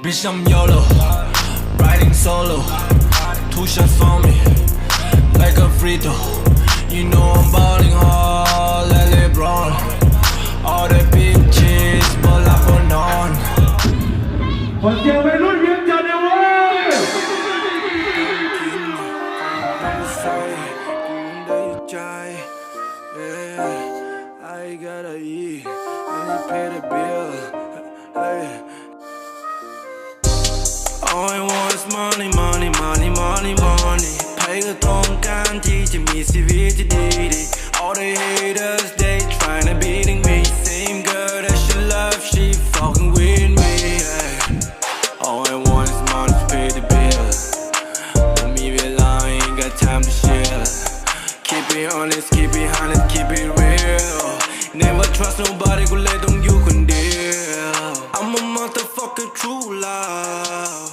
Bitch, I'm YOLO, riding solo. 2 shots for me, like a free throw. You know I'm balling hard, like LeBron. All the bitches, ball up and on. คนเดียวไปรุ่นเวียงจันทร์เว้ย I gotta eat, I need to pay the bill. All I want is money, money, money, money, money. ใครก็ต้องการที่จะมีชีวิตที่ดี All the haters, they tryna beating me. Same girl that she love, she fucking with me. All I want is money to pay the bill. But me I ain't got time to chill. Keep it honest, keep it honest, keep it real. Never trust nobody, กูเลยต้องอยู่คนเดียว I'm a motherfucker true love.